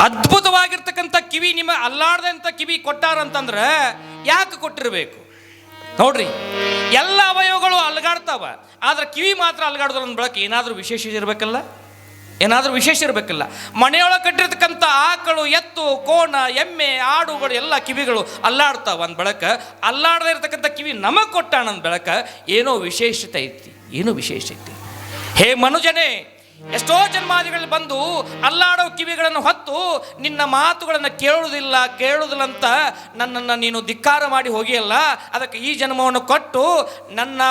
ಅದ್ಭುತವಾಗಿರ್ತಕ್ಕಂಥ ಕಿವಿ ನಿಮ್ಮ ಅಲ್ಲಾಡ್ದಂಥ ಕಿವಿ ಕೊಟ್ಟಾರಂತಂದ್ರೆ ಯಾಕೆ ಕೊಟ್ಟಿರಬೇಕು ನೋಡ್ರಿ. ಎಲ್ಲ ಅವಯವಗಳು ಅಲ್ಗಾಡ್ತಾವ, ಆದ್ರೆ ಕಿವಿ ಮಾತ್ರ ಅಲ್ಗಾಡ್ದ್ರ ಅಂದ ಬಳಕ ಏನಾದರೂ ವಿಶೇಷ ಇರಬೇಕಲ್ಲ, ಏನಾದರೂ ವಿಶೇಷ ಇರಬೇಕಲ್ಲ. ಮನೆಯೊಳಗೆ ಕಟ್ಟಿರ್ತಕ್ಕಂಥ ಆಕಳು, ಎತ್ತು, ಕೋಣ, ಎಮ್ಮೆ, ಆಡುಗಳು ಎಲ್ಲ ಕಿವಿಗಳು ಅಲ್ಲಾಡ್ತಾವ ಅಂದ ಬಳಕ ಅಲ್ಲಾಡದೇ ಇರ್ತಕ್ಕಂಥ ಕಿವಿ ನಮಗೆ ಕೊಟ್ಟಾಣ ಅಂದ ಬಳಕ ಏನೋ ವಿಶೇಷತೆ ಐತಿ, ಏನೋ ವಿಶೇಷ ಐತಿ. ಹೇ ಮನುಜನೇ, ಎಷ್ಟೋ ಜನ್ಮಾದಿಗಳಲ್ಲಿ ಬಂದು ಅಲ್ಲಾಡೋ ಕಿವಿಗಳನ್ನು ಹೊತ್ತು ನಿನ್ನ ಮಾತುಗಳನ್ನು ಕೇಳುವುದಿಲ್ಲ ಅಂತ ನನ್ನನ್ನು ನೀನು ಧಿಕ್ಕಾರ ಮಾಡಿ ಹೋಗಿಯಲ್ಲ. ಅದಕ್ಕೆ ಈ ಜನ್ಮವನ್ನು ಕೊಟ್ಟು ನನ್ನ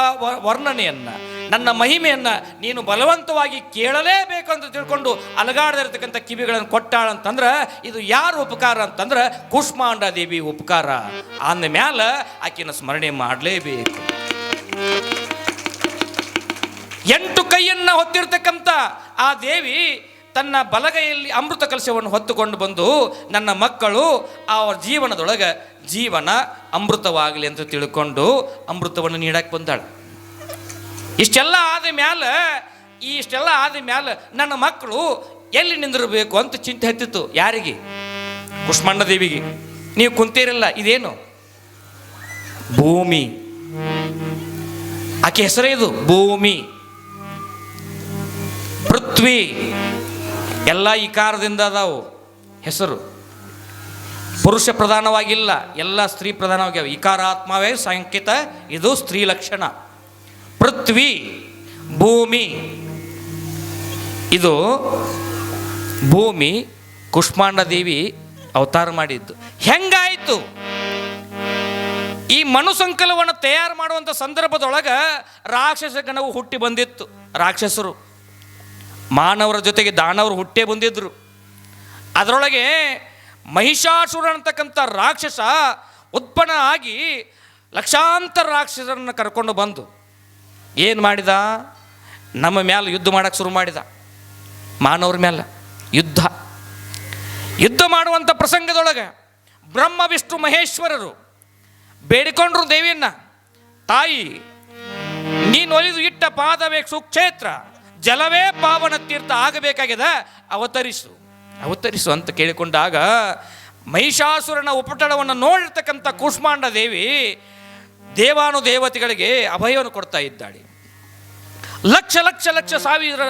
ವರ್ಣನೆಯನ್ನು, ನನ್ನ ಮಹಿಮೆಯನ್ನು ನೀನು ಬಲವಂತವಾಗಿ ಕೇಳಲೇಬೇಕು ಅಂತ ತಿಳ್ಕೊಂಡು ಅಲಗಾಡದಿರ್ತಕ್ಕಂಥ ಕಿವಿಗಳನ್ನು ಕೊಟ್ಟಾಳಂತಂದ್ರೆ ಇದು ಯಾರು ಉಪಕಾರ ಅಂತಂದ್ರೆ ಕೂಷ್ಮಾಂಡ ದೇವಿ ಉಪಕಾರ. ಅಂದ ಮ್ಯಾಲ ಆಕಿನ ಸ್ಮರಣೆ ಮಾಡಲೇಬೇಕು. 8 ಕೈಯನ್ನು ಹೊತ್ತಿರ್ತಕ್ಕಂಥ ಆ ದೇವಿ ತನ್ನ ಬಲಗೈಯಲ್ಲಿ ಅಮೃತ ಕಲಶವನ್ನು ಹೊತ್ತುಕೊಂಡು ಬಂದು ನನ್ನ ಮಕ್ಕಳು ಅವರ ಜೀವನದೊಳಗೆ ಜೀವನ ಅಮೃತವಾಗಲಿ ಅಂತ ತಿಳ್ಕೊಂಡು ಅಮೃತವನ್ನು ನೀಡಕ್ಕೆ ಬಂದಾಳೆ. ಇಷ್ಟೆಲ್ಲ ಆದ ಮ್ಯಾಲ ನನ್ನ ಮಕ್ಕಳು ಎಲ್ಲಿ ನಿಂದಿರಬೇಕು ಅಂತ ಚಿಂತೆ ಹತ್ತಿತ್ತು. ಯಾರಿಗೆ? ಕೂಷ್ಮಾಂಡ ದೇವಿಗೆ. ನೀವು ಕುಂತೀರಿಲ್ಲ, ಇದೇನು? ಭೂಮಿ. ಆಕೆ ಹೆಸರೇ ಇದು, ಭೂಮಿ. ಪೃಥ್ವಿ ಎಲ್ಲ ಇಕಾರದಿಂದ ಅದಾವು ಹೆಸರು. ಪುರುಷ ಪ್ರಧಾನವಾಗಿಲ್ಲ, ಎಲ್ಲ ಸ್ತ್ರೀ ಪ್ರಧಾನವಾಗ್ಯಾವ. ಇಕಾರಾತ್ಮವೇ ಸಂಕೇತ, ಇದು ಸ್ತ್ರೀ ಲಕ್ಷಣ. ಪೃಥ್ವಿ, ಭೂಮಿ. ಇದು ಭೂಮಿ ಕೂಷ್ಮಾಂಡ ದೇವಿ ಅವತಾರ ಮಾಡಿದ್ದು. ಹೆಂಗಾಯಿತು? ಈ ಮನುಸಂಕಲವನ್ನು ತಯಾರು ಮಾಡುವಂಥ ಸಂದರ್ಭದೊಳಗೆ ರಾಕ್ಷಸ ಗಣವು ಹುಟ್ಟಿ ಬಂದಿತ್ತು. ರಾಕ್ಷಸರು ಮಾನವರ ಜೊತೆಗೆ ದಾನವರು ಹುಟ್ಟೇ ಬಂದಿದ್ದರು. ಅದರೊಳಗೆ ಮಹಿಷಾಸುರ ಅಂತಕ್ಕಂಥ ರಾಕ್ಷಸ ಉತ್ಪನ್ನ ಆಗಿ ಲಕ್ಷಾಂತರ ರಾಕ್ಷಸರನ್ನು ಕರ್ಕೊಂಡು ಬಂದು ಏನು ಮಾಡಿದ? ನಮ್ಮ ಮೇಲೆ ಯುದ್ಧ ಮಾಡೋಕ್ಕೆ ಶುರು ಮಾಡಿದ. ಮಾನವರ ಮೇಲೆ ಯುದ್ಧ ಮಾಡುವಂಥ ಪ್ರಸಂಗದೊಳಗೆ ಬ್ರಹ್ಮ ವಿಷ್ಣು ಮಹೇಶ್ವರರು ಬೇಡಿಕೊಂಡ್ರು ದೇವಿಯನ್ನ, ತಾಯಿ ನೀನು ಒಲಿದು ಇಟ್ಟ ಪಾದವೇ ಸುಕ್ಷೇತ್ರ, ಜಲವೇ ಪಾವನ ತೀರ್ಥ ಆಗಬೇಕಾಗಿದೆ, ಅವತರಿಸು ಅಂತ ಕೇಳಿಕೊಂಡಾಗ ಮಹಿಷಾಸುರನ ಉಪಟಳವನ್ನು ನೋಡಿರ್ತಕ್ಕಂಥ ಕೂಷ್ಮಾಂಡ ದೇವಿ ದೇವಾನುದೇವತೆಗಳಿಗೆ ಅಭಯವನ್ನು ಕೊಡ್ತಾ ಇದ್ದಾಳೆ. ಲಕ್ಷ ಸಾವಿರ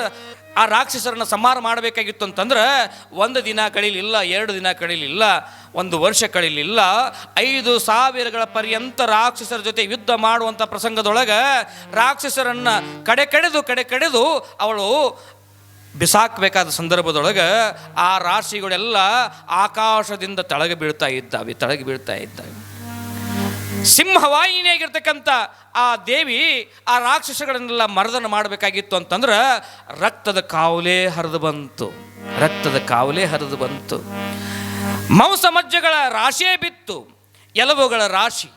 ಆ ರಾಕ್ಷಸರನ್ನು ಸಂಹಾರ ಮಾಡಬೇಕಾಗಿತ್ತು ಅಂತಂದ್ರೆ 1 ದಿನ ಕಳೀಲಿಲ್ಲ, 2 ದಿನ ಕಳೀಲಿಲ್ಲ, 1 ವರ್ಷ ಕಳೀಲಿಲ್ಲ, 5,000 ಪರ್ಯಂತ ರಾಕ್ಷಸರ ಜೊತೆ ಯುದ್ಧ ಮಾಡುವಂಥ ಪ್ರಸಂಗದೊಳಗೆ ರಾಕ್ಷಸರನ್ನು ಕಡೆಕಡೆದು ಅವಳು ಬಿಸಾಕಬೇಕಾದ ಸಂದರ್ಭದೊಳಗೆ ಆ ರಾಶಿಗಳೆಲ್ಲ ಆಕಾಶದಿಂದ ತೆಳಗೆ ಬೀಳ್ತಾ ಇದ್ದಾವೆ. ಸಿಂಹವಾಹಿನಿಯಾಗಿರ್ತಕ್ಕಂಥ ಆ ದೇವಿ ಆ ರಾಕ್ಷಸಗಳನ್ನೆಲ್ಲ ಮರ್ದನ ಮಾಡಬೇಕಾಗಿತ್ತು ಅಂತಂದ್ರೆ ರಕ್ತದ ಕಾವಲೇ ಹರಿದು ಬಂತು. ಮಾಂಸ ಮಜ್ಜೆಗಳ ರಾಶಿಯೇ ಬಿತ್ತು, ಎಲುಬುಗಳ ರಾಶಿ,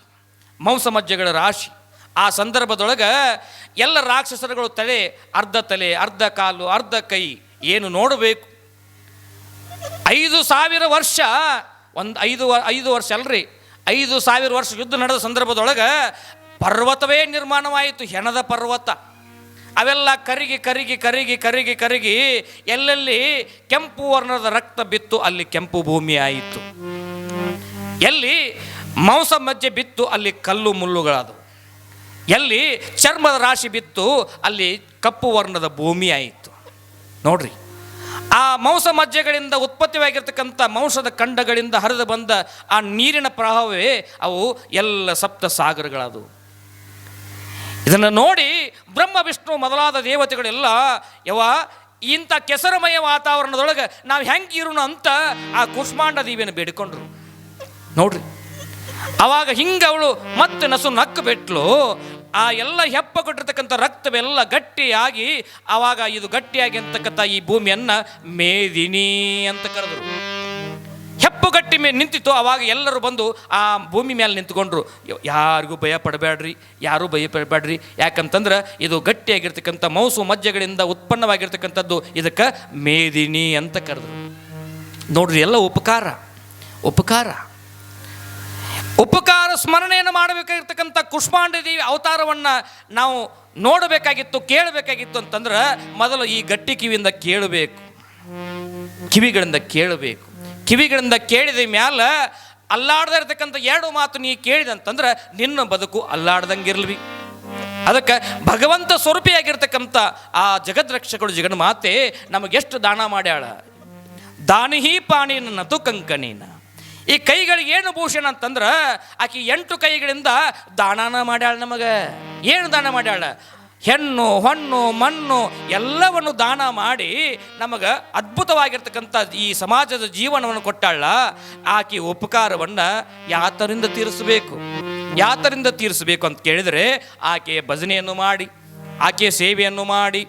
ಮಾಂಸ ಮಜ್ಜೆಗಳ ರಾಶಿ. ಆ ಸಂದರ್ಭದೊಳಗೆ ಎಲ್ಲ ರಾಕ್ಷಸರುಗಳು ತಲೆ ಅರ್ಧ ಕಾಲು ಅರ್ಧ ಕೈ ಏನು ನೋಡಬೇಕು. 5,000 ವರ್ಷ, 5 ವರ್ಷ ಅಲ್ರಿ, 5,000 ವರ್ಷ ಯುದ್ಧ ನಡೆದ ಸಂದರ್ಭದೊಳಗೆ ಪರ್ವತವೇ ನಿರ್ಮಾಣವಾಯಿತು, ಹೆಣದ ಪರ್ವತ. ಅವೆಲ್ಲ ಕರಗಿ ಎಲ್ಲೆಲ್ಲಿ ಕೆಂಪು ವರ್ಣದ ರಕ್ತ ಬಿತ್ತು ಅಲ್ಲಿ ಕೆಂಪು ಭೂಮಿ ಆಯಿತು. ಎಲ್ಲಿ ಮಾಂಸ ಮಜ್ಜೆ ಬಿತ್ತು ಅಲ್ಲಿ ಕಲ್ಲು ಮುಳ್ಳುಗಳಾದವು. ಎಲ್ಲಿ ಚರ್ಮದ ರಾಶಿ ಬಿತ್ತು ಅಲ್ಲಿ ಕಪ್ಪು ವರ್ಣದ ಭೂಮಿ ಆಯಿತು. ನೋಡ್ರಿ, ಆ ಮಾಂಸ ಮಜ್ಜೆಗಳಿಂದ ಉತ್ಪತ್ತಿಯಾಗಿರ್ತಕ್ಕಂಥ ಮಾಂಸದ ಖಂಡಗಳಿಂದ ಹರಿದು ಬಂದ ಆ ನೀರಿನ ಪ್ರವಾಹವೇ ಅವು ಎಲ್ಲ ಸಪ್ತ ಸಾಗರಗಳದು. ಇದನ್ನು ನೋಡಿ ಬ್ರಹ್ಮ ವಿಷ್ಣು ಮೊದಲಾದ ದೇವತೆಗಳೆಲ್ಲ ಇಂಥ ಕೆಸರಮಯ ವಾತಾವರಣದೊಳಗೆ ನಾವು ಹೆಂಗೆ ಇರೋಣ ಅಂತ ಆ ಕೂಷ್ಮಾಂಡ ದೇವಿಯನ್ನು ಬೇಡಿಕೊಂಡ್ರು. ನೋಡ್ರಿ, ಅವಾಗ ಹಿಂಗೆ ಅವಳು ಮತ್ತೆ ನಕ್ಕು ಬಿಟ್ಲು. ಆ ಎಲ್ಲ ಹೆಪ್ಪಗೊಟ್ಟಿರ್ತಕ್ಕಂಥ ರಕ್ತವೆಲ್ಲ ಗಟ್ಟಿಯಾಗಿ ಆವಾಗ ಇದು ಗಟ್ಟಿಯಾಗಿ ಅಂತಕ್ಕಂಥ ಈ ಭೂಮಿಯನ್ನು ಮೇದಿನಿ ಅಂತ ಕರೆದರು. ಹೆಪ್ಪುಗಟ್ಟಿ ಮೇಲೆ ನಿಂತಿತ್ತು. ಆವಾಗ ಎಲ್ಲರೂ ಬಂದು ಆ ಭೂಮಿ ಮೇಲೆ ನಿಂತ್ಕೊಂಡ್ರು. ಯಾರಿಗೂ ಭಯ ಪಡಬೇಡ್ರಿ, ಯಾಕಂತಂದ್ರೆ ಇದು ಗಟ್ಟಿಯಾಗಿರ್ತಕ್ಕಂಥ ಮಾಂಸ ಮಜ್ಜೆಗಳಿಂದ ಉತ್ಪನ್ನವಾಗಿರ್ತಕ್ಕಂಥದ್ದು, ಇದಕ್ಕೆ ಮೇದಿನಿ ಅಂತ ಕರೆದ್ರು. ನೋಡ್ರಿ, ಎಲ್ಲ ಉಪಕಾರ ಸ್ಮರಣೆಯನ್ನು ಮಾಡಬೇಕಾಗಿರ್ತಕ್ಕಂಥ ಕೂಷ್ಮಾಂಡ ದೇವಿ ಅವತಾರವನ್ನು ನಾವು ನೋಡಬೇಕಾಗಿತ್ತು, ಕೇಳಬೇಕಾಗಿತ್ತು ಅಂತಂದ್ರೆ ಮೊದಲು ಈ ಗಟ್ಟಿ ಕಿವಿಗಳಿಂದ ಕೇಳಬೇಕು. ಕಿವಿಗಳಿಂದ ಕೇಳಿದ ಮ್ಯಾಲ ಅಲ್ಲಾಡ್ದ ಇರ್ತಕ್ಕಂಥ ಎರಡು ಮಾತು ನೀ ಕೇಳಿದಂತಂದ್ರೆ ನಿನ್ನ ಬದುಕು ಅಲ್ಲಾಡ್ದಂಗಿರ್ಲ್ವಿ. ಅದಕ್ಕೆ ಭಗವಂತ ಸ್ವರೂಪಿಯಾಗಿರ್ತಕ್ಕಂಥ ಆ ಜಗದ್ರಕ್ಷಕಳು ಜಗನ್ಮಾತೆ ನಮಗೆಷ್ಟು ದಾನ ಮಾಡ್ಯಾಳ. ದಾನಿಹಿ ಪಾಣಿನ ನತು ಕಂಕಣೀನ. ಈ ಕೈಗಳಿಗೆ ಏನು ಭೂಷಣ ಅಂತಂದ್ರೆ ಆಕೆ 8 ಕೈಗಳಿಂದ ದಾನನ ಮಾಡ್ಯಾಳ. ನಮಗೆ ಏನು ದಾನ ಮಾಡ್ಯಾಳ? ಹೆಣ್ಣು ಹೊಣ್ಣು ಮಣ್ಣು ಎಲ್ಲವನ್ನು ದಾನ ಮಾಡಿ ನಮಗೆ ಅದ್ಭುತವಾಗಿರ್ತಕ್ಕಂಥ ಈ ಸಮಾಜದ ಜೀವನವನ್ನು ಕೊಟ್ಟಾಳ. ಆಕೆ ಉಪಕಾರವನ್ನು ಯಾತರಿಂದ ತೀರಿಸಬೇಕು ಅಂತ ಕೇಳಿದರೆ ಆಕೆಯ ಭಜನೆಯನ್ನು ಮಾಡಿ, ಆಕೆಯ ಸೇವೆಯನ್ನು ಮಾಡಿ,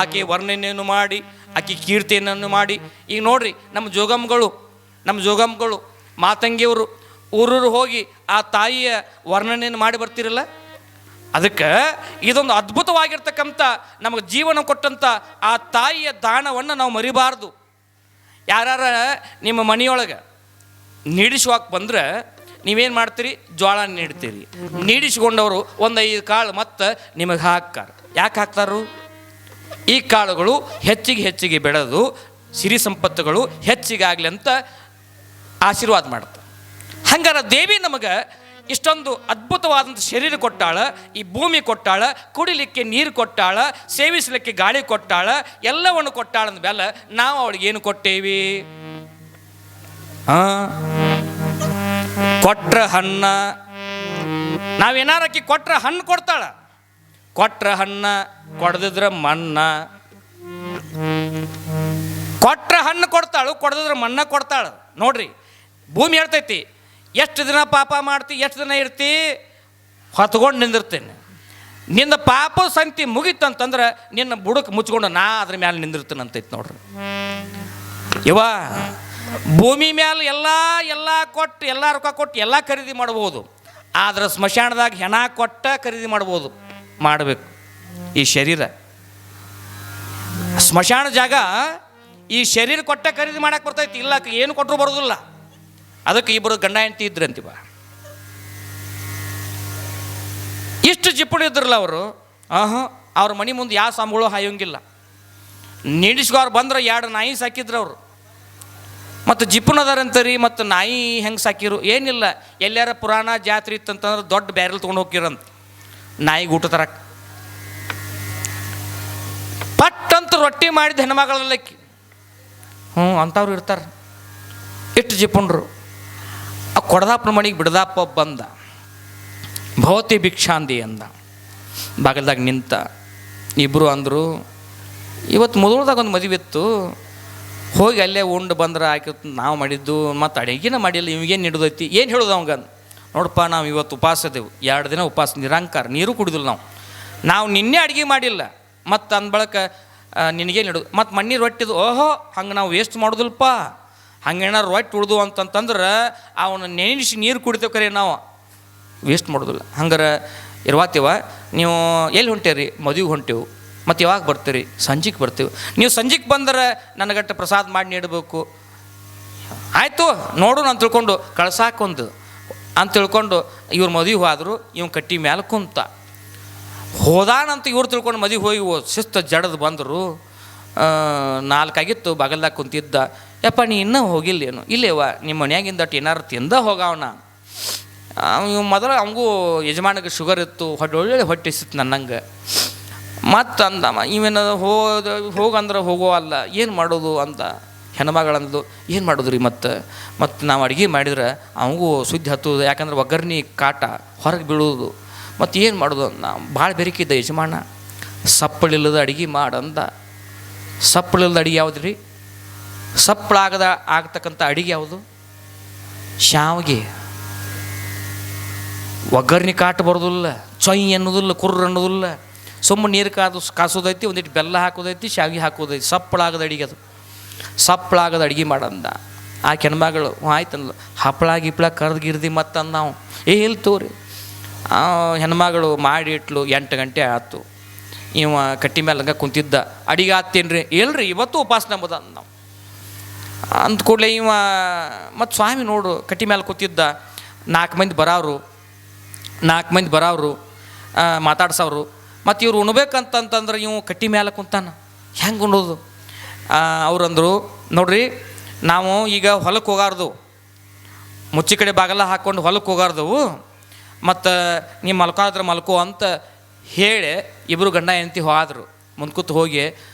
ಆಕೆಯ ವರ್ಣನೆಯನ್ನು ಮಾಡಿ, ಆಕೆ ಕೀರ್ತಿಯನ್ನು ಮಾಡಿ. ಈಗ ನೋಡ್ರಿ, ನಮ್ಮ ಜೋಗಮ್ಗಳು ಮಾತಂಗಿಯವರು ಊರೂರು ಹೋಗಿ ಆ ತಾಯಿಯ ವರ್ಣನೆಯನ್ನು ಮಾಡಿ ಬರ್ತಿರಲ್ಲ. ಅದಕ್ಕೆ ಇದೊಂದು ಅದ್ಭುತವಾಗಿರ್ತಕ್ಕಂಥ ನಮಗೆ ಜೀವನ ಕೊಟ್ಟಂಥ ಆ ತಾಯಿಯ ದಾನವನ್ನು ನಾವು ಮರಿಬಾರ್ದು. ಯಾರ ನಿಮ್ಮ ಮನೆಯೊಳಗೆ ನೀಡಿಸುವಾಗ ಬಂದ್ರೆ ನೀವೇನು ಮಾಡ್ತೀರಿ? ಜೋಳ ನೀಡ್ತೀರಿ. ನೀಡಿಸಿಕೊಂಡವರು 1-5 ಕಾಳು ಮತ್ತು ನಿಮಗೆ ಹಾಕ್ತಾರೆ. ಯಾಕೆ ಹಾಕ್ತಾರು? ಈ ಕಾಳುಗಳು ಹೆಚ್ಚಿಗೆ ಬೆಳೆದು ಸಿರಿ ಸಂಪತ್ತುಗಳು ಹೆಚ್ಚಿಗಾಗಲಿ ಅಂತ ಆಶೀರ್ವಾದ ಮಾಡ್ತಾರೆ. ಹಂಗಾರೆ ದೇವಿ ನಮಗೆ ಇಷ್ಟೊಂದು ಅದ್ಭುತವಾದಂಥ ಶರೀರ ಕೊಟ್ಟಾಳ, ಈ ಭೂಮಿ ಕೊಟ್ಟಾಳ, ಕುಡಿಲಿಕ್ಕೆ ನೀರು ಕೊಟ್ಟಾಳ, ಸೇವಿಸಲಿಕ್ಕೆ ಗಾಳಿ ಕೊಟ್ಟಾಳ, ಎಲ್ಲವನ್ನು ಕೊಟ್ಟಾಳ ಅಂದಮೇಲೆ ನಾವು ಅವಳಿಗೆ ಏನು ಕೊಟ್ಟೇವಿ? ಕೊಟ್ರ ಹಣ್ಣ. ನಾವೇನಾರಕ್ಕಿ ಕೊಟ್ರ ಹಣ್ಣು ಕೊಡ್ತಾಳ, ಕೊಟ್ರ ಹಣ್ಣ, ಕೊಡದಿದ್ರ ಮಣ್ಣ. ಕೊಟ್ರ ಹಣ್ಣು ಕೊಡ್ತಾಳು, ಕೊಡದಿದ್ರ ಮಣ್ಣ ಕೊಡ್ತಾಳ. ನೋಡ್ರಿ, ಭೂಮಿ ಹೇಳ್ತೈತಿ, ಎಷ್ಟು ದಿನ ಪಾಪ ಮಾಡ್ತಿ, ಎಷ್ಟು ದಿನ ಇರ್ತಿ, ಹೊತ್ಕೊಂಡು ನಿಂದಿರ್ತೇನೆ. ನಿನ್ನ ಪಾಪ ಸಂತಿ ಮುಗಿತಂತಂದ್ರೆ ನಿನ್ನ ಬುಡಕ್ಕೆ ಮುಚ್ಕೊಂಡು ನಾ ಅದ್ರ ಮೇಲೆ ನಿಂದಿರ್ತೇನೆ ಅಂತೈತಿ. ನೋಡ್ರಿ ಇವ ಭೂಮಿ ಮೇಲೆ ಎಲ್ಲ ಕೊಟ್ಟು, ಎಲ್ಲ ರೊಕ್ಕ ಕೊಟ್ಟು ಎಲ್ಲ ಖರೀದಿ ಮಾಡ್ಬೋದು. ಆದ್ರೆ ಸ್ಮಶಾನದಾಗ ಹೆಣ ಕೊಟ್ಟ ಖರೀದಿ ಮಾಡಬೇಕು ಈ ಶರೀರ. ಸ್ಮಶಾನ ಜಾಗ ಈ ಶರೀರ ಕೊಟ್ಟ ಖರೀದಿ ಮಾಡಕ್ಕೆ ಬರ್ತೈತಿ. ಇಲ್ಲ ಏನು ಕೊಟ್ಟರು ಬರೋದಿಲ್ಲ. ಅದಕ್ಕೆ ಇಬ್ಬರು ಗಂಡ ಹೆಂಡತಿ ಇದ್ರಂತೀವ. ಇಷ್ಟು ಜಿಪ್ಪುಡು ಇದ್ರಲ್ಲ ಅವರು. ಅವ್ರ ಮನೆ ಮುಂದೆ ಯಾವ ಸಾಂಬಳು ಹಾಯೋಂಗಿಲ್ಲ. ನೀಡಿಸ್ಕೋರು ಬಂದ್ರೆ 2 ನಾಯಿ ಸಾಕಿದ್ರು ಅವರು. ಮತ್ತು ಜಿಪ್ಪುನದಾರಂತರಿ. ಮತ್ತು ನಾಯಿ ಹೆಂಗೆ ಸಾಕಿರು? ಏನಿಲ್ಲ, ಎಲ್ಲಾರ ಪುರಾಣ ಜಾತ್ರೆ ಇತ್ತಂತಂದ್ರೆ ದೊಡ್ಡ ಬ್ಯಾರೆಲ್ ತೊಗೊಂಡು ಹೋಗಿರಂತ ನಾಯಿಗೆ ಊಟ ತರಕ್ಕೆ. ಪಟ್ಟಂತ ರೊಟ್ಟಿ ಮಾಡಿದ ಹೆಣ್ಮಗಳಲ್ಲಕ್ಕಿ. ಅಂಥವ್ರು ಇರ್ತಾರೆ. ಇಟ್ಟು ಜಿಪ್ಪುಂಡ್ರು. ಆ ಕೊಡದಾಪನ ಮನೆಗೆ ಬಿಡದಾಪ ಬಂದ. ಭವತಿ ಭಿಕ್ಷಾಂದಿ ಅಂದ. ಬಾಗಲ್ದಾಗ ನಿಂತ. ಇಬ್ಬರು ಅಂದರು, ಇವತ್ತು ಮೊದಲದಾಗ ಒಂದು ಮದುವೆ ಇತ್ತು, ಹೋಗಿ ಅಲ್ಲೇ ಉಂಡು ಬಂದ್ರೆ ಆಕೆ ನಾವು ಮಾಡಿದ್ದು, ಮತ್ತು ಅಡುಗೆನ ಮಾಡಿಲ್ಲ, ಇವಾಗೇನು ಹಿಡಿದೈತಿ? ಏನು ಹೇಳೋದು ಅವಂಗ? ನೋಡಪ್ಪ, ನಾವು ಇವತ್ತು ಉಪವಾಸ ಅದೇವು, 2 ದಿನ ಉಪವಾಸ, ನಿರಂಕಾರ, ನೀರು ಕುಡಿದಿಲ್ಲ ನಾವು ನಿನ್ನೆ ಅಡುಗೆ ಮಾಡಿಲ್ಲ. ಮತ್ತು ಅಂದ ಬಳಕ ನಿನಗೇನು ಹಿಡಿದು ಮತ್ತು ಮಣ್ಣಿ ರೊಟ್ಟಿದು. ಹಂಗೆ ನಾವು ವೇಸ್ಟ್ ಮಾಡೋದಿಲ್ಲಪ್ಪ. ಹಂಗೇನಾರು ರೊಟ್ಟಿ ಉಳ್ದು ಅಂತಂತಂದ್ರೆ ಅವನು ನೆನೆಸಿ ನೀರು ಕುಡಿತೇವೆ, ಕರೆ ನಾವು ವೇಸ್ಟ್ ಮಾಡೋದಿಲ್ಲ. ಹಂಗಾರೆ ಇರ್ವಾತೀವ, ನೀವು ಎಲ್ಲಿ ಹೊಂಟೇರಿ? ಮದುವೆಗೆ ಹೊಂಟೇವು. ಮತ್ತು ಯಾವಾಗ ಬರ್ತೀರಿ? ಸಂಜೆಗೆ ಬರ್ತೀವಿ. ನೀವು ಸಂಜೆಗೆ ಬಂದ್ರೆ ನನಗಟ್ಟು ಪ್ರಸಾದ ಮಾಡಿ ನೀಡಬೇಕು. ಆಯಿತು ನೋಡು ಅಂತ ತಿಳ್ಕೊಂಡು ಕಳ್ಸಾಕೊಂದು ಅಂತ ತಿಳ್ಕೊಂಡು ಇವ್ರು ಮದುವೆ ಹೋದ್ರು. ಇವ್ ಕಟ್ಟಿ ಮೇಲೆ ಕುಂತ. ಹೋದಾನಂತ ಇವ್ರು ತಿಳ್ಕೊಂಡು ಮದುವೆ ಹೋಗಿ ಶಿಸ್ತು ಜಡದು ಬಂದರು. 4 ಆಗಿತ್ತು, ಬಾಗಲ್ದಾಗ ಕುಂತಿದ್ದ. ಯಪ್ಪ ನೀ ಇನ್ನೂ ಹೋಗಿಲ್ಲೇನು? ಇಲ್ಲೇವ, ನಿಮ್ಮ ಮನ್ಯಾಗಿಂದ ಏನಾರು ತಿಂದ ಹೋಗವನ. ಇವ್ ಮೊದಲು ಅವಂಗೂ ಯಜಮಾನಿಗೆ ಶುಗರ್ ಇತ್ತು, ಒಳ್ಳೆ ಹೊಟ್ಟಿಸಿತ್ತು ನನ್ನಂಗೆ. ಮತ್ತು ಅಂದ ಇವೇನು ಹೋಗಂದ್ರೆ ಹೋಗೋವಲ್ಲ, ಏನು ಮಾಡೋದು ಅಂತ ಹೆಣ್ಮಗಳಂದು. ಏನು ಮಾಡೋದು ರೀ? ಮತ್ತು ನಾವು ಅಡುಗೆ ಮಾಡಿದ್ರೆ ಅವಂಗೂ ಸುದ್ದಿ ಹತ್ತೋದು. ಯಾಕಂದ್ರೆ ಒಗ್ಗರ್ನಿ ಕಾಟ ಹೊರಗೆ ಬೀಳೋದು. ಮತ್ತು ಏನು ಮಾಡೋದು? ನಾವು ಭಾಳ ಬೆರಿಕಿದ್ದ ಯಜಮಾನ. ಸಪ್ಪಳಿಲ್ಲದ ಅಡುಗೆ ಮಾಡಂದ. ಸಪ್ಪಳಿಲ್ಲದ ಅಡುಗೆ ಯಾವುದು ರೀ? ಆಗ್ತಕ್ಕಂಥ ಅಡುಗೆ ಯಾವುದು? ಶಾವಿಗೆ. ಒಗ್ಗರ್ನಿ ಕಾಟ ಬರೋದಿಲ್ಲ, ಚೊಯ್ ಅನ್ನೋದಿಲ್ಲ, ಕುರ್ರ ಅನ್ನೋದಿಲ್ಲ. ಸುಮ್ಮನೆ ನೀರು ಕಾಸೋದೈತಿ, ಒಂದಿಟ್ಟು ಬೆಲ್ಲ ಹಾಕೋದೈತಿ, ಶಾವಿಗೆ ಹಾಕೋದೈತಿ. ಸಪ್ಪಳಾಗದ ಅಡುಗೆ ಅದು. ಸಪ್ಪಳಾಗದ ಅಡುಗೆ ಮಾಡಂದ. ಆ ಹೆಣ್ಮಗಳು ಆಯ್ತಂದ. ಹಪ್ಪಳ ಗಿಪ್ಪಳ ಕರ್ದು ಮತ್ತಂದು ನಾವು ಎಲ್ಲಿ ತೋರಿ. ಹೆಣ್ಮಗಳು ಮಾಡಿ ಇಟ್ಲು. 8 ಗಂಟೆ ಆಯ್ತು. ಇವ ಕಟ್ಟಿ ಮೇಲೆ ಹಂಗೆ ಕುಂತಿದ್ದ. ಅಡಿಗೆ ಆತ್ತೇನು ರೀ? ಇಲ್ರಿ, ಇವತ್ತು ಉಪವಾಸ ನಂಬುದ ನಾವು ಅಂದ ಕೂಡಲೇ ಇವ ಮತ್ತು ಸ್ವಾಮಿ ನೋಡು ಕಟ್ಟಿ ಮೇಲೆ ಕೂತಿದ್ದ. 4 ಮಂದಿ ಬರೋರು ಮಾತಾಡ್ಸೋರು. ಮತ್ತು ಇವ್ರು ಉಣ್ಬೇಕಂತಂತಂದ್ರೆ ಇವು ಕಟ್ಟಿ ಮೇಲೆ ಕುಂತಾನ. ಹೆಂಗೆ ಉಣ್ಣೋದು? ಅವ್ರಂದರು, ನೋಡ್ರಿ ನಾವು ಈಗ ಹೊಲಕ್ಕೆ ಹೋಗಾರ್ದು, ಮುಚ್ಚಿ ಕಡೆ ಬಾಗಲ ಹಾಕ್ಕೊಂಡು ಹೊಲಕ್ಕೆ ಹೋಗಾರ್ದವು. ಮತ್ತು ನೀವು ಮಲ್ಕಾದ್ರೆ ಮಲ್ಕೋ ಅಂತ ಹೇಳಿ ಇಬ್ಬರು ಗಂಡ ಹೆಂಡತಿ ಹೋದ್ರು. ಮುಂದ್ಕೂತು ಹೋಗಿ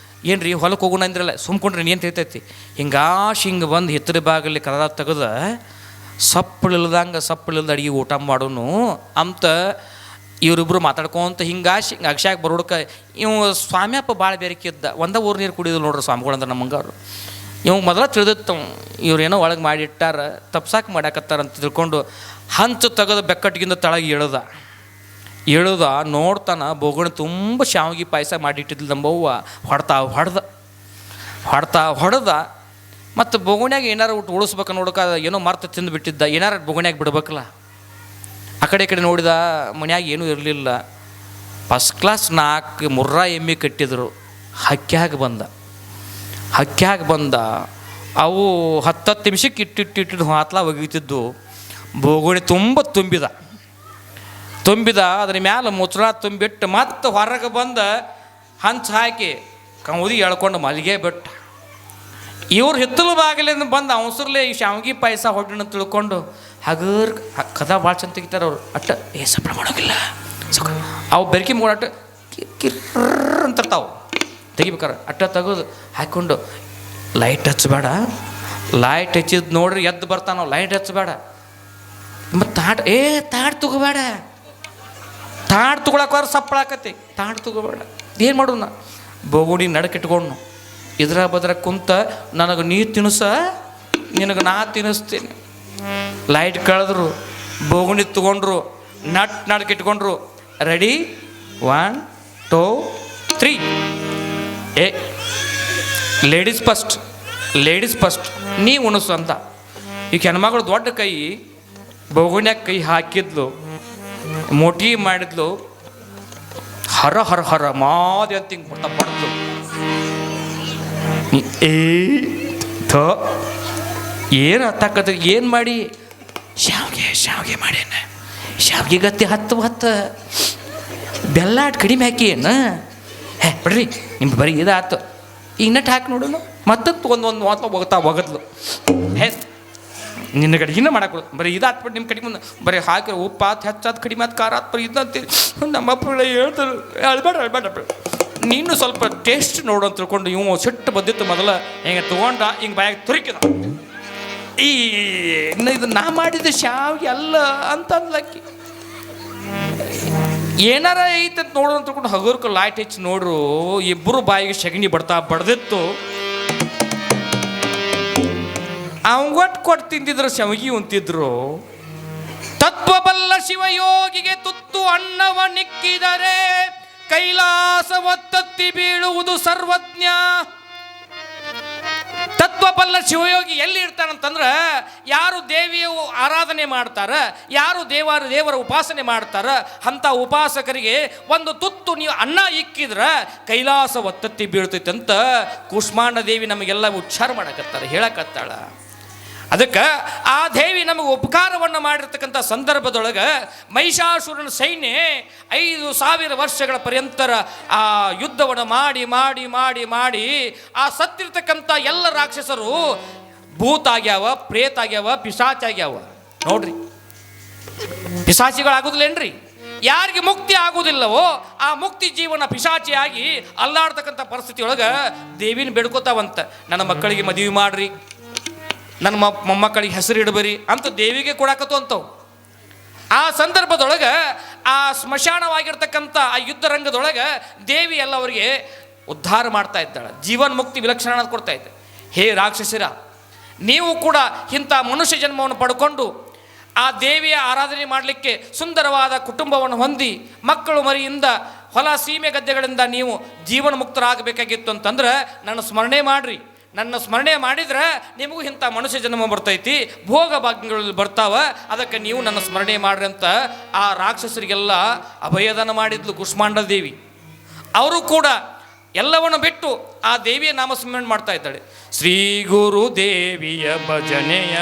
ಏನು ರೀ ಹೊಲಕ್ಕೆ ಹೋಗೋಣ ಅಂದ್ರಲ್ಲ, ಸುಮ್ಕೊಂಡ್ರಿ ನೀನು ತಿಳ್ತೈತಿ. ಹಿಂಗೆ ಬಂದು ಹಿತ್ತರಿ ಬಾಗಲ್ಲಿ ಕದ ತೆಗೆದ ಸಪ್ಪಳಿಲ್ದ ಅಡುಗೆ ಊಟ ಮಾಡೋನು ಅಂತ ಇವರಿಬ್ಬರು ಮಾತಾಡ್ಕೊಂತ ಹಿಂಗಾಶಿ ಅಕ್ಷಾಗ ಬರೋಡ್ಕ ಇವು ಸ್ವಾಮ್ಯಪ್ಪ ಭಾಳ ಬೇರೆಕಿದ್ದ. ಒಂದೇ ಊರು ನೀರು ಕುಡಿಯೋದು ನೋಡ್ರಿ ಸ್ವಾಮಿಗಳಂದ್ರೆ ನಮ್ಮಂಗಾರು. ಇವ್ ಮೊದಲ ತಿಳಿದಿತ್ತು ಇವ್ರೇನೋ ಒಳಗೆ ಮಾಡಿಟ್ಟಾರ, ತಪ್ಸಾಕೆ ಮಾಡ್ಯಾಕತ್ತಾರ ಅಂತ ತಿಳ್ಕೊಂಡು ಹಂಚು ತೆಗೆದು ಬೆಕ್ಕಟ್ಟಿಗಿಂದ ತಳಗೆ ಇಳುದ ನೋಡ್ತಾನ ಬೋಗಣಿ ತುಂಬ ಶಾವಿಗೆ ಪಾಯಸ ಮಾಡಿಟ್ಟಿದ್ಲು ನಮ್ಮವ್ವ. ಹೊಡೆದ ಮತ್ತು ಬೋಗಣ್ಯಾಗ ಏನಾರು ಊಟ ಉಳಿಸ್ಬೇಕು ನೋಡೋಕೆ ಏನೋ ಮರ್ತು ತಿಂದು ಬಿಟ್ಟಿದ್ದ, ಏನಾರು ಬೋಗಣ್ಯಾಗ ಬಿಡ್ಬೇಕಲ್ಲ. ಆ ಕಡೆ ಈ ಕಡೆ ನೋಡಿದ ಮನ್ಯಾಗ ಏನೂ ಇರಲಿಲ್ಲ. ಫಸ್ಟ್ ಕ್ಲಾಸ್ 4 ಮುರ್ರಾ ಎಮ್ಮೆ ಕಟ್ಟಿದ್ರು. ಹಕ್ಕ್ಯಾಗ ಬಂದ ಅವು 10 ನಿಮಿಷಕ್ಕೆ ಇಟ್ಟಿಟ್ಟು ಹಾತ್ಲ ಒಗಿತಿದ್ದು. ಬೋಗುಣಿ ತುಂಬ ತುಂಬಿದ ಅದ್ರ ಮ್ಯಾಲೆ ಮುಚ್ಚಳ ತುಂಬಿಟ್ಟು ಮತ್ತೆ ಹೊರಗೆ ಬಂದು ಹಂಚು ಹಾಕಿ ಕೌದಿ ಎಳ್ಕೊಂಡು ಮಲ್ಲಿಗೆ ಬಿಟ್ಟ. ಇವ್ರು ಹಿತ್ತಲು ಬಾಗಿಲಿಂದ ಬಂದು ಅವಸರ್ಲೆ ಈ ಶಾವಿಗೆ ಪಾಯಸ ಹೊಟ್ಟೆನ ತಿಳ್ಕೊಂಡು ಹಗರ್ ಕದ ಭಾಳ ಚಂದ ತೆಗಿತಾರೆ ಅವ್ರು. ಅಟ್ಟ ಸಪ್ಳ ಮಾಡೋಂಗಿಲ್ಲ, ಅವು ಬೆರಕಿ ಮೂಡಾಟ ಕಿರ್ರ ಅಂತಿರ್ತಾವೆ ತೆಗಿಬೇಕಾರೆ. ಅಟ್ಟ ತೆಗೆದು ಹಾಕ್ಕೊಂಡು ಲೈಟ್ ಹಚ್ಚಬೇಡ, ಲೈಟ್ ಹಚ್ಚಿದ್ ನೋಡ್ರಿ ಎದ್ದು ಬರ್ತಾನೋ, ಲೈಟ್ ಹಚ್ಚಬೇಡ. ಮತ್ತು ತಾಟ್ ತಗೋಬೇಡ, ತಾಟ್ ತೊಗೊಳಕ್ಕಾರ ಸಪ್ಪಳಾಕತಿ, ತಾಟ್ ತಗೋಬೇಡ. ಏನು ಮಾಡೋಣ ಬೋಗುಡಿ ನಡಕಿಟ್ಕೊಂಡು ಇದ್ರ ಬದ್ರ ಕುಂತ ನನಗೆ ನೀ ತಿನ್ನಿಸ, ನಿನಗೆ ನಾ ತಿನ್ನಿಸ್ತೀನಿ. ಲೈಟ್ ಕಳೆದ್ರು, ಬೋಗುಣಿ ತೊಗೊಂಡ್ರು, ನಡ್ಕಿಟ್ಕೊಂಡ್ರು. ರೆಡಿ 1 2 3 ಲೇಡೀಸ್ ಫಸ್ಟ್ ನೀ ಉಣಿಸು ಅಂತ. ಈಗ ಹೆಣ್ಮಗಳು ದೊಡ್ಡ ಕೈ ಬೋಗುಣ್ಯಾಗ ಕೈ ಹಾಕಿದ್ಲು, ಮೊಟಿ ಮಾಡಿದ್ಲು. ಹರ ಮಾದಿ ಅಂತ ಹಿಂಗೆ ಬರ್ತಾ ಬಡ್ದು ಏನು ಹತ್ತಾಕತ್ತ ಏನು ಮಾಡಿ ಶಾವಿಗೆ ಮಾಡೇನ, ಶಾವಿಗೆ ಗತ್ತಿ 10 ಬೆಲ್ಲ ಕಡಿಮೆ ಹಾಕಿ ಏನು ಬಿಡ್ರಿ ನಿಮ್ಮ ಬರೀ ಇದಾಯ್ತು. ಈಗ ನಟ್ಟು ಹಾಕಿ ನೋಡೋನು ಮತ್ತತ್ತು ಒಂದು ಒಗದ್ಲು. ನಿನ್ನ ಕಡೆ ಇನ್ನೂ ಮಾಡಕ್ಕೆ ಬರೀ ಇದಾತ್ಬಿಟ್ಟು ನಿಮ್ಮ ಕಡೆ ಮುಂದೆ ಬರೀ ಹಾಕಿ ಉಪ್ಪು ಆತು ಹೆಚ್ಚಾತ್ ಕಡಿಮೆ ಆತು ಖಾರ ಆತು ಬರೀ ಇದಂತೀರಿ. ನಮ್ಮಪ್ಪ ಹೇಳ್ತಾರೆ ಅಳ್ಬೇಡ ನೀನು ಸ್ವಲ್ಪ ಟೇಸ್ಟ್ ನೋಡು ಅಂತ ತಿಳ್ಕೊಂಡು ಇವು ಸಿಟ್ಟು ಬಂದಿತ್ತು. ಮೊದಲ ಹಿಂಗೆ ತೊಗೊಂಡ ಹಿಂಗೆ ಬಾಯಾಗ ತುರುಕಿದ. ಇದು ನಾ ಮಾಡಿದ ಶಾವಿಗೆ ಅಲ್ಲ ಅಂತ ಅಂದ್ಲಕ್ಕಿ. ಏನಾರ ಐತಂತ ನೋಡು ಅಂತ ತಿಳ್ಕೊಂಡು ಹಗುರ್ಕ ಲೈಟ್ ಹೆಚ್ಚಿ ನೋಡ್ರು, ಇಬ್ಬರು ಬಾಯಿಗೆ ಸಗಣಿ ಬಡ್ದಿತ್ತು. ಅವಂಗೊಟ್ಟು ಕೊಟ್ಟು ತಿಂದಿದ್ರು, ಶಾವಿಗೆ ಉಂತಿದ್ರು. ತತ್ವಬಲ್ಲ ಶಿವಯೋಗಿಗೆ ತುತ್ತು ಅನ್ನವ ನಿಕ್ಕಿದರೆ ಕೈಲಾಸವತ್ತತ್ತಿ ಬೀಳುವುದು ಸರ್ವಜ್ಞ. ತತ್ವಬಲ್ಲ ಶಿವಯೋಗಿ ಎಲ್ಲಿ ಇರ್ತಾನಂತಂದ್ರೆ ಯಾರು ದೇವಿಯ ಆರಾಧನೆ ಮಾಡ್ತಾರ, ಯಾರು ದೇವರ ಉಪಾಸನೆ ಮಾಡ್ತಾರ ಅಂಥ ಉಪಾಸಕರಿಗೆ ಒಂದು ತುತ್ತು ನೀವು ಅನ್ನ ಇಕ್ಕಿದ್ರ ಕೈಲಾಸ ಒತ್ತತ್ತಿ ಬೀಳ್ತೈತೆ ಅಂತ ಕೂಷ್ಮಾಂಡ ದೇವಿ ನಮಗೆಲ್ಲ ಉಚ್ಚಾರ ಮಾಡಕತ್ತಾರೆ, ಹೇಳಕತ್ತಾಳ. ಅದಕ್ಕೆ ಆ ದೇವಿ ನಮಗೆ ಉಪಕಾರವನ್ನು ಮಾಡಿರ್ತಕ್ಕಂಥ ಸಂದರ್ಭದೊಳಗೆ ಮಹಿಷಾಸುರನ ಸೈನ್ಯ 5000 ವರ್ಷಗಳ ಪರ್ಯಂತರ ಆ ಯುದ್ಧವನ್ನು ಮಾಡಿ ಮಾಡಿ ಮಾಡಿ ಮಾಡಿ ಆ ಸತ್ತಿರ್ತಕ್ಕಂಥ ಎಲ್ಲ ರಾಕ್ಷಸರು ಭೂತ ಆಗ್ಯಾವ, ಪ್ರೇತ ಆಗ್ಯಾವ, ಪಿಶಾಚ ಆಗ್ಯಾವ. ನೋಡ್ರಿ, ಪಿಶಾಚಿಗಳಾಗೋದಿಲ್ಲೇನ್ರಿ? ಯಾರಿಗೆ ಮುಕ್ತಿ ಆಗುವುದಿಲ್ಲವೋ ಆ ಮುಕ್ತಿ ಜೀವನ ಪಿಶಾಚಿಯಾಗಿ ಅಲ್ಲಾಡ್ತಕ್ಕಂಥ ಪರಿಸ್ಥಿತಿ ಒಳಗೆ ದೇವಿನ ಬೇಡ್ಕೋತಾವಂತ, ನನ್ನ ಮಕ್ಕಳಿಗೆ ಮದುವೆ ಮಾಡ್ರಿ, ನನ್ನ ಮೊಮ್ಮಕ್ಕಳಿಗೆ ಹೆಸರು ಇಡಬರಿ ಅಂತ ದೇವಿಗೆ ಕೊಡಾಕತ್ತು ಅಂತವು. ಆ ಸಂದರ್ಭದೊಳಗೆ ಆ ಸ್ಮಶಾನವಾಗಿರ್ತಕ್ಕಂಥ ಆ ಯುದ್ಧ ರಂಗದೊಳಗೆ ದೇವಿ ಎಲ್ಲವರಿಗೆ ಉದ್ಧಾರ ಮಾಡ್ತಾ ಇದ್ದಾಳೆ, ಜೀವನ್ ಮುಕ್ತಿ ವಿಲಕ್ಷಣ ಕೊಡ್ತಾ ಇದ್ದೆ. ಹೇ ರಾಕ್ಷಸರ, ನೀವು ಕೂಡ ಇಂಥ ಮನುಷ್ಯ ಜನ್ಮವನ್ನು ಪಡ್ಕೊಂಡು ಆ ದೇವಿಯ ಆರಾಧನೆ ಮಾಡಲಿಕ್ಕೆ ಸುಂದರವಾದ ಕುಟುಂಬವನ್ನು ಹೊಂದಿ ಮಕ್ಕಳು ಮರಿಯಿಂದ ಹೊಲ ಸೀಮೆ ಗದ್ದೆಗಳಿಂದ ನೀವು ಜೀವನ ಮುಕ್ತರಾಗಬೇಕಾಗಿತ್ತು ಅಂತಂದ್ರೆ ನನ್ನ ಸ್ಮರಣೆ ಮಾಡಿರಿ. ನನ್ನ ಸ್ಮರಣೆ ಮಾಡಿದ್ರೆ ನಿಮಗೂ ಇಂಥ ಮನುಷ್ಯ ಜನ್ಮ ಬರ್ತೈತಿ, ಭೋಗ ಭಾಗ್ಯಗಳಲ್ಲಿ ಬರ್ತಾವ, ಅದಕ್ಕೆ ನೀವು ನನ್ನ ಸ್ಮರಣೆ ಮಾಡ್ರಿ ಅಂತ ಆ ರಾಕ್ಷಸರಿಗೆಲ್ಲ ಅಭಯದಾನ ಮಾಡಿದ್ಲು ಕೂಷ್ಮಾಂಡ ದೇವಿ. ಅವರು ಕೂಡ ಎಲ್ಲವನ್ನು ಬಿಟ್ಟು ಆ ದೇವಿಯ ನಾಮಸ್ಮರಣೆ ಮಾಡ್ತಾ ಇದ್ದಾಳೆ. ಶ್ರೀ ಗುರು ದೇವಿಯ ಭಜನೆಯ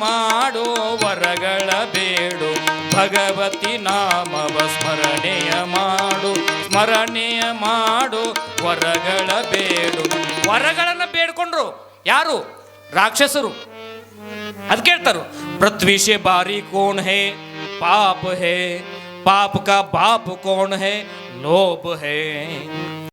ಮಾಡು ವರಗಳ ಬೇಡು, ಭಗವತಿ ನಾಮವ ಸ್ಮರಣೆಯ ಮಾಡು ವರಗಳ ಬೇಡು. ವರಗಳನ್ನು ಬೇಡ್ಕೊಂಡ್ರು, ಯಾರು? ರಾಕ್ಷಸರು. ಅದು ಕೇಳ್ತಾರು, पृथ्वी से बारी कौन है? पाप है. पाप का बाप कौन है? लोभ है.